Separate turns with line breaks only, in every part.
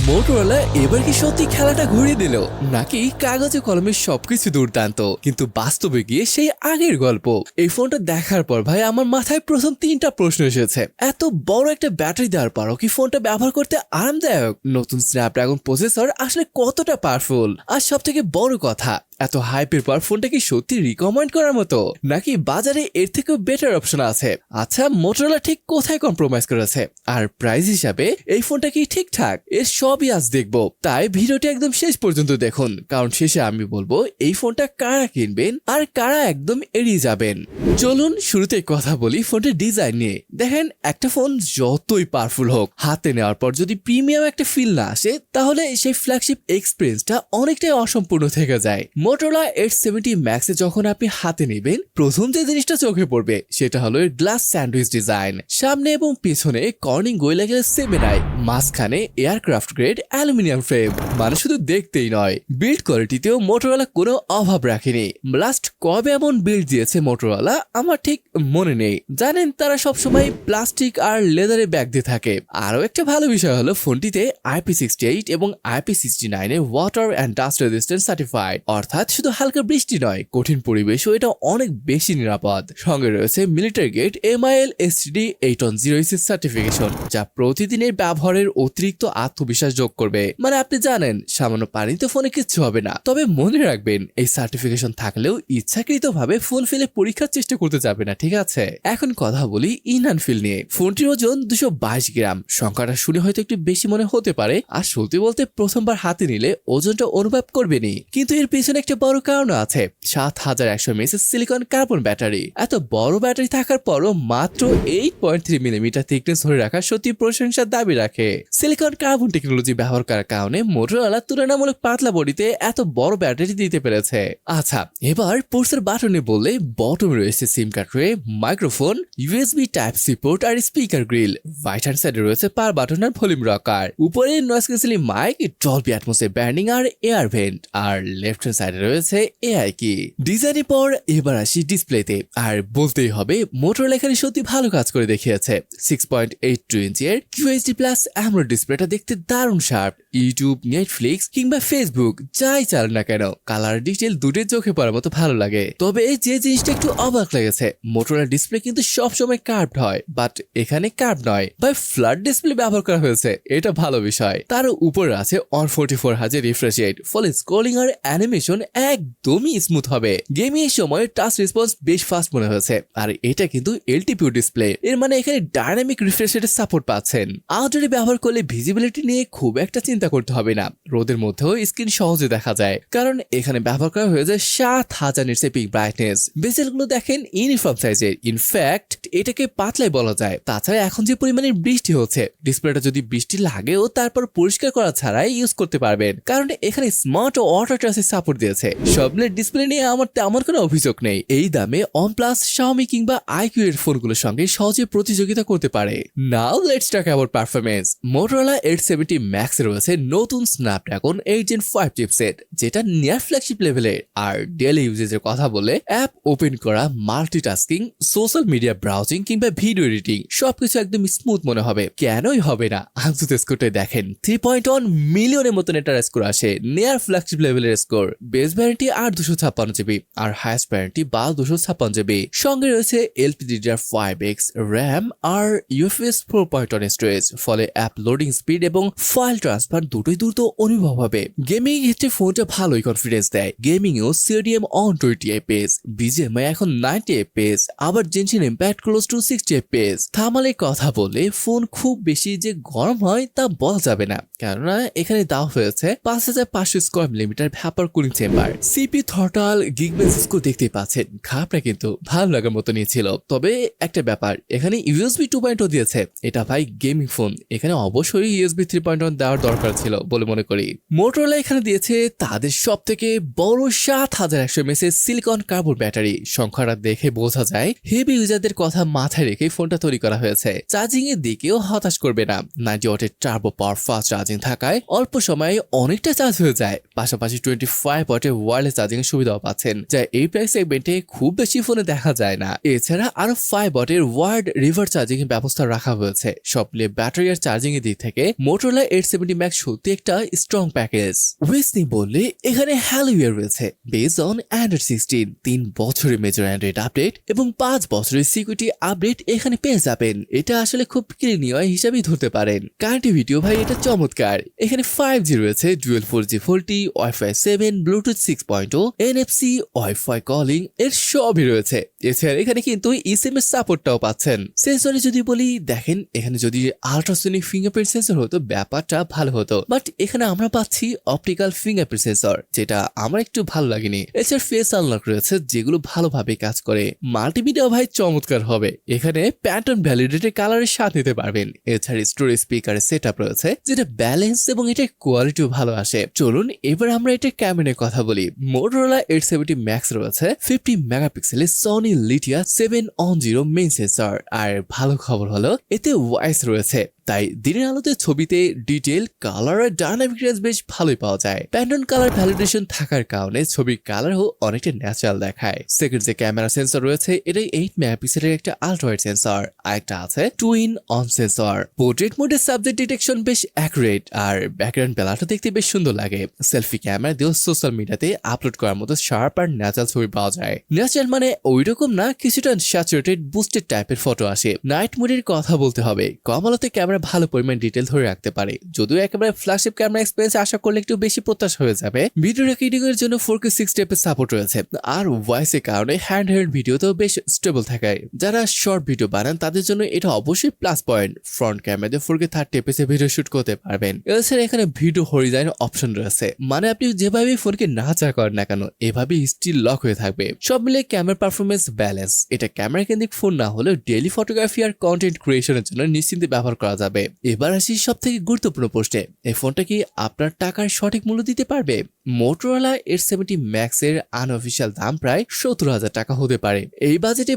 Motorola এবার কি সত্যি খেলাটা ঘুরিয়ে দিল, নাকি কাগজে কলমে সবকিছু দুর্দান্ত কিন্তু বাস্তবে গিয়ে সেই আগের গল্প? এই ফোনটা দেখার পর ভাই আমার মাথায় প্রথম 3টা প্রশ্ন এসেছে। এত বড় একটা ব্যাটারি দেওয়ার পরও কি ফোনটা ব্যবহার করতে আরামদায়ক? নতুন স্ন্যাপড্রাগন প্রসেসর আসলে কতটা পাওয়ারফুল? আর সব থেকে বড় কথা, এত হাইপের পর ফোনটা কি সত্যি রিকমেন্ড করার মতো, নাকি বাজারে এর থেকেও বেটার অপশন আছে? আচ্ছা, মোটরোলা ঠিক কোথায় কম্প্রোমাইজ করেছে, আর প্রাইস হিসাবে এই ফোনটা কি ঠিকঠাক? এর সবই আজ দেখবো, তাই ভিডিওটি একদম শেষ পর্যন্ত দেখুন, কারণ শেষে আমি বলবো এই ফোনটা কারা কিনবেন আর কারা একদম এড়িয়ে যাবেন। চলুন শুরুতে কথা বলি ফোনটির ডিজাইন নিয়ে। দেখেন, একটা ফোন যতই পাওয়ারফুল হোক, হাতে নেওয়ার পর যদি প্রিমিয়াম একটা ফিল না আসে, তাহলে সেই ফ্ল্যাগশিপ এক্সপিরিয়েন্সটা অনেকটাই অসম্পূর্ণ থেকে যায়। মোটরোলা H70 Max যখন আপনি হাতে নেবেন, প্রথম যে জিনিসটা চোখে পড়বে সেটা হলো এর গ্লাস স্যান্ডউইচ ডিজাইন। সামনে এবং পিছনে কর্নিং গোরিলা গ্লাস 7i, মাঝখানে এয়ারক্রাফট গ্রেড অ্যালুমিনিয়াম ফ্রেম। মানে শুধু দেখতেই নয়, বিল্ড কোয়ালিটিতেও মোটরোলা কোনো অভাব রাখেনি। লাস্ট কবে এমন বিল্ড দিয়েছে মোটরোলা আমার ঠিক মনে নেই। জানেন, তারা সবসময় প্লাস্টিক আর লেদারের ব্যাগ দিয়ে থাকে। আরো একটা ভালো বিষয় হলো ফোনটিতে IP68 এবং IP69 এর water and dust resistance certified, অর্থাৎ শুধু হালকা বৃষ্টি নয়, কঠিন পরিবেশও এটা অনেক বেশি নিরাপদ। সঙ্গে রয়েছে military grade MIL STD 810 certification, যা প্রতিদিনের ব্যবহারের অতিরিক্ত আত্মবিশ্বাস যোগ করবে। মানে আপনি জানেন, সামান্য পানিতে ফোনে কিচ্ছু হবে না। তবে মনে রাখবেন, এই সার্টিফিকেশন থাকলেও ইচ্ছাকৃতভাবে ফোন ফেলে পরীক্ষার চেষ্টা করতে যাবে না, ঠিক আছে? এখন কথা বলি ইনহ্যান্ড ফিল নিয়ে। ফোনটির ওজন 222 গ্রাম। সংখ্যাটা শুনে হয়তো একটু বেশি মনে হতে পারে, আর সত্যি বলতে প্রথমবার হাতে নিলে ওজনটা অনুভব করবেনি, কিন্তু এর পিছনে একটা বড় কারণ আছে। 7100 mAh সিলিকন কার্বন ব্যাটারি। এত বড় ব্যাটারি থাকার পরও মাত্র 8.3 মিলিমিটার থিকনেস ধরে রাখা সত্যি প্রশংসার দাবি রাখে। সিলিকন কার্বন টেকনোলজি ব্যবহার করার কারণে মোটরোলা তুলনামূলক পাতলা বডিতে এত বড় ব্যাটারি দিতে পেরেছে। আচ্ছা, এবার পোর্টসের বাটনে বললে বটমে রয়েছে SIM card tray, microphone, USB type C port আর স্পিকার গ্রিল। রাইট হ্যান্ড সাইডে রয়েছে পাওয়ার বাটন আর ভলিউম রকার। উপরে নয়েজ ক্যান্সেলিং মাইক, ডলবি অ্যাটমসের ব্যান্ডিং আর এয়ার ভেন্ট। আর লেফট হ্যান্ড সাইডে রয়েছে AI কি। ডিজাইনের পর এবার আসি ডিসপ্লেতে, আর বলতেই হবে মোটরোলা এখানে সত্যি ভালো কাজ করে দেখিয়েছে। 6.82 ইঞ্চের QHD প্লাস অ্যামোলেড ডিসপ্লেটা দেখতে দারুণ শার্প। ইউটিউব, নেটফ্লিক্স কিংবা ফেসবুক যাই চালান না কেন, কালার ডিটেল দুটোই চোখে পড়ার মতো ভালো লাগে। তবে যে জিনিসটা একটু অবাক লেগেছে, মোটরোলা ডিসপ্লে কিন্তু সবসময় কার্ভড হয়, বাট এখানে কার্ভ নয় ভাই, ফ্ল্যাট ডিসপ্লে ব্যবহার করা হয়েছে। এটা ভালো বিষয়। তার উপরে আছে 144Hz রিফ্রেশ রেট, ফলে স্ক্রলিং আর অ্যানিমেশন একদমই স্মুথ হবে। গেমিং এর সময় টাচ রেসপন্স বেশ ফাস্ট মনে হয়েছে। আর এটা কিন্তু LTPO ডিসপ্লে, এর মানে এখানে ডাইনামিক রিফ্রেশ রেটের সাপোর্ট পাচ্ছেন। আউটডোরে ব্যবহার করলে ভিজিবিলিটি নিয়ে খুব একটা চিন্তা করতে হবে না। রোদের মধ্যেও স্ক্রিন সহজে দেখা যায়, কারণ এখানে ব্যবহার করা হয়েছে 7000 নিটস পিক ব্রাইটনেস। বেজেলগুলো দেখেন ইউনিফর্ম সাইজের, ইনফ্যাক্ট এটাকে পাতলাই বলা যায়। তাছাড়া এখন যে পরিমাণে বৃষ্টি হচ্ছে, ডিসপ্লেটা যদি বৃষ্টি লাগেও তারপর পরিষ্কার করা ছাড়াই ইউজ করতে পারবেন, কারণ এখানে স্মার্ট ও ওয়াটার ট্রাসের সাপোর্ট দিয়েছে। সবনের ডিসপ্লে নিয়ে আমার তেমন কোনো অভিযোগ নেই। এই দামে OnePlus, Xiaomi কিংবা IQ এর ফোনগুলোর সঙ্গে সহজে প্রতিযোগিতা করতে পারে। Now let's talk about performance. Motorola H70 Max এ রয়েছে নতুন স্ন্যাপড্রাগন 8 Gen 5 চিপসেট, যেটা নিয়ার ফ্ল্যাগশিপ লেভেলের। আর ডেইলি ইউজেজের কথা বলে অ্যাপ ওপেন করা, মাল্টিটাস্কিং, সোশ্যাল মিডিয়া ব্রাউজিং কিংবা ভিডিও এডিটিং সবকিছু একদম স্মুথ মনে হবে। কেনই হবে না? আনসুতে স্কোরটা দেখেন, 3.1 মিলিয়নের মতন এটার স্কোর আসে, নিয়ার ফ্ল্যাগশিপ লেভেলের স্কোর। বেস ভ্যারিয়েন্টি 8/256 GB আর হাইয়েস্ট ভ্যারিয়েন্টি 12/256 GB। সঙ্গে রয়েছে LPDDR5X র্যাম আর UFS 4.1 স্টোরেজ, ফলে অ্যাপ লোডিং স্পিড এবং ফাইল ট্রান্সফার দুটোই দ্রুত অনুভব হবে। গেমিং ক্ষেত্রে ফোনটা ভালোই কনফিডেন্স দেয়। গেমিংয়েও CDM অন 20 FPS, BGMI এখন 90 FPS, আবার gentian impact close two 60 FPS। থার্মালে কথা বলে ফোন খুব বেশি যে গরম হয় তা বলা যাবে না, কেননা এখানে দেওয়া হয়েছে 5500 square millimetre vapour cooling chamber. CPU throttle, Geekbench score দেখতে পাচ্ছেন, খাপটা কিন্তু ভালো লাগার মতো নিয়েছিল। তবে একটা ব্যাপার, এখানে USB 2.0 দিয়েছে। এটা ভাই গেমিং ফোন, এখানে অবশ্যই USB 3.1 দেওয়ার দরকার ছিল বলে মনে করি। মোটরোলা এখানে দিয়েছে তাদের সব থেকে বড় 7100 mAh সিলিকন কার্বন ব্যাটারি। সংখ্যাটা দেখে বোঝা যায় হেভি ইউজারদের কথা মাথায় রেখে ফোনটা তৈরি করা হয়েছে। চার্জিং এর দিকেও হতাশ করবে না। 90 ওয়াটের টার্বো পাওয়ার ফাস্ট চার্জিং থাকায় অল্প সময়ে অনেকটা চার্জ হয়ে যায়। পাশাপাশি 25 ওয়াটের ওয়্যারলেস চার্জিং এর সুবিধাও পাচ্ছেন, যা এই প্রাইস সেগমেন্টে খুব বেশি ফোনে দেখা যায় না। এছাড়া আরো 5 ওয়াটের ওয়ার্ড রিভার চার্জিং এর ব্যবস্থা রাখা হয়েছে। সব মিলিয়ে ব্যাটারি আর চার্জিং এর দিক থেকে Motorola 870 Max সত্যি একটা স্ট্রং প্যাকেজ। ওয়েসনি বললে এখানে হ্যালোওয়্যার রয়েছে বেসড অন অ্যান্ড্রয়েড 16, 3 বছরের মেজর অ্যান্ড্রয়েড আপডেট এবং 5 বছরের সিকিউরিটি আপডেট এখানে পেয়ে যাবেন। এটা আসলে খুব ক্লিনিয় হিসাবেই ধরতে পারেন। কানেক্টিভিটিও ভাই এটা চমৎকার। এখানে 5G রয়েছে, dual 4G 4T, Wi-Fi 7, Bluetooth 6.0, NFC, Wi-Fi calling এর সবই রয়েছে। এছাড়া এখানে কিন্তু eSIM-এর সাপোর্টটাও পাচ্ছেন। সেন্সরে যদি বলি, দেখেন এখানে যদি আল্ট্রাসোনিক ফিঙ্গারপ্রিন্ট সেন্সর হতো ব্যাপারটা ভালো হতো, বাট এখানে আমরা পাচ্ছি অপটিক্যাল ফিঙ্গারপ্রিন্ট সেন্সর, যেটা আমার একটু ভালো লাগেনি। এছাড়া ফেস আনলক রয়েছে যেগুলো ভালোভাবে কাজ করে। মাল্টিমিডিয়া ভাই চমৎকার হবে। এখানে প্যাটার্ন ভ্যালিডেটেড কালারের স্বাদ নিতে পারবেন। এছাড়া স্টোরেজ স্পিকারের সেটআপ রয়েছে যেটা ব্যালেন্স এবং এটার কোয়ালিটিও ভালো আসে। চলুন এবার আমরা এটার ক্যামেরার কথা বলি। Motorola 870 Max রয়েছে 50 মেগাপিক্সেলের সনি লিথিয়া 710 মেইন সেন্সর। আর ভালো খবর হলো এতে ভয়েস রয়েছে, তাই দিনের আলোতে ছবিতে ডিটেল, কালার আর ডাইনামিক রেঞ্জ বেশ ভালোই পাওয়া যায়। প্যান্টন কালার ভ্যালিডেশন থাকার কারণে ছবির কালারও অনেকটা ন্যাচারাল দেখায়। সেকেন্ড যে ক্যামেরা সেন্সর রয়েছে এটাই 8 মেগাপিক্সেলের একটা আল্ট্রা ওয়াইড সেন্সর, আরেকটা আছে 2-in-1 সেন্সর। পোর্ট্রেট মোডে সাবজেক্ট ডিটেকশন বেশ অ্যাকুরেট, আর ব্যাকগ্রাউন্ড বেলাটা দেখতে বেশ সুন্দর লাগে। সেলফি ক্যামেরা দিয়েও সোশ্যাল মিডিয়াতে আপলোড করার মতো শার্প আর ন্যাচারাল ছবি পাওয়া যায়। ন্যাচারাল মানে ওই রকম না, কিছুটা স্যাচুরেটেড বুস্টেড টাইপের ফটো আসে। নাইট মোডের কথা বলতে হবে, কম আলোতে ক্যামেরা ভালো পরিমাণ ডিটেল ধরে রাখতে পারে। যদিও একেবারে ফ্ল্যাগশিপ ক্যামেরা এক্সপেরিয়েন্স আশা করলে একটু বেশি প্রত্যাশা হয়ে যাবে। ভিডিও রেকর্ডিং এর জন্য 4K 60 এর সাপোর্ট রয়েছে, আর ভয়েসের কারণে হ্যান্ড হেল্ড ভিডিওতেও বেশ স্টেবল থাকে। যারা শর্ট ভিডিও বানান তাদের জন্য এটা অবশ্যই প্লাস পয়েন্ট। ফ্রন্ট ক্যামেরা দিয়ে 4K 30 fps এ ভিডিও শুট করতে পারবেন। এছাড়া এখানে ভিডিও হরিজন্টাল অপশন রয়েছে, মানে আপনি যেভাবে ফোনকে নাড়াচাড়া করেন না কেন এভাবেই স্টিল লক হয়ে থাকবে। সব মিলে ক্যামেরা পারফরমেন্স ব্যালেন্স। এটা ক্যামেরা কেন্দ্রিক ফোন না হলেও ডেইলি ফটোগ্রাফি আর কন্টেন্ট ক্রিয়েশনের জন্য নিশ্চিন্তে ব্যবহার করা যাবে। এবার আসি সব থেকে গুরুত্বপূর্ণ প্রশ্নে, এই ফোনটা কি আপনার টাকার সঠিক মূল্য দিতে পারবে? Motorola 870 Max এর আনঅফিশিয়াল দাম প্রায় 70,000 টাকা হতে পারে। এই বাজেটে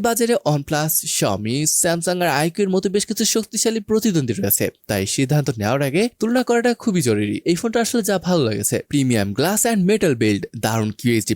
OnePlus, Xiaomi, Samsung আর iQOO এর মতো বেশ কিছু শক্তিশালী প্রতিদ্বন্দ্বী রয়েছে, তাই সিদ্ধান্ত নেওয়ার আগে তুলনা করাটা খুবই জরুরি। এই ফোনটা আসলে যা ভালো লেগেছে, premium glass and metal build, দারুণ QHD+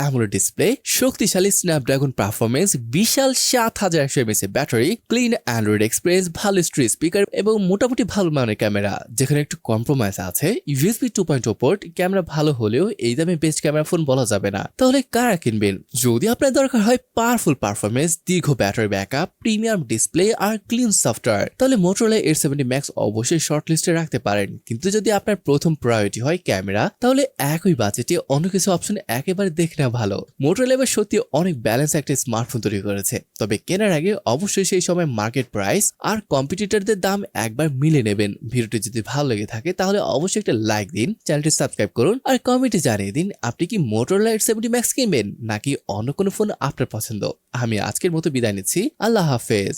AMOLED ডিসপ্লে, শক্তিশালী স্ন্যাপড্রাগন পারফরমেন্স, বিশাল 7100 mAh এর ব্যাটারি, ক্লিন অ্যান্ড্রয়েড এক্সপ্রেস, ভালো স্টোরেজ স্পিকার এবং মোটামুটি ভালো মানের ক্যামেরা। যেখানে একটু কম্প্রোমাইজ আছে USB 2.0 পোর্ট। ক্যামেরা ভালো হলেও এই দামে বেস্ট ক্যামেরা ফোন বলা যাবে না। তাহলে কারা কিনবেন? যদি আপনার দরকার হয় পাওয়ারফুল পারফরমেন্স, দীর্ঘ ব্যাটারি ব্যাকআপ, প্রিমিয়াম ডিসপ্লে আর ক্লিন সফটওয়্যার, তাহলে Motorola 870 Max অবশ্যই শর্ট লিস্টে রাখতে পারেন। কিন্তু যদি আপনার প্রথম প্রায়োরিটি হয় ক্যামেরা, তাহলে একই বাজেটে অন্য কিছু অপশন একেবারে দেখে নেওয়া ভালো। Motorola এবার সত্যি অনেক ব্যালেন্স একটা স্মার্টফোন তৈরি করেছে, তবে কেনার আগে অবশ্যই সেই সময় মার্কেট প্রাইস আর কম্পিটিটরদের দাম একবার মিলে নেবেন। ভিডিওটি যদি ভালো লেগে থাকে তাহলে অবশ্যই একটা লাইক দিন, চ্যানেলটি সাবস্ক্রাইব করুন আর কমেন্টে জানিয়ে দিন আপনি কি Motorola 870 Max কিনবেন নাকি অন্য কোনো ফোন আপনার পছন্দ। আমি আজকের মতো বিদায় নিচ্ছি, আল্লাহ হাফেজ।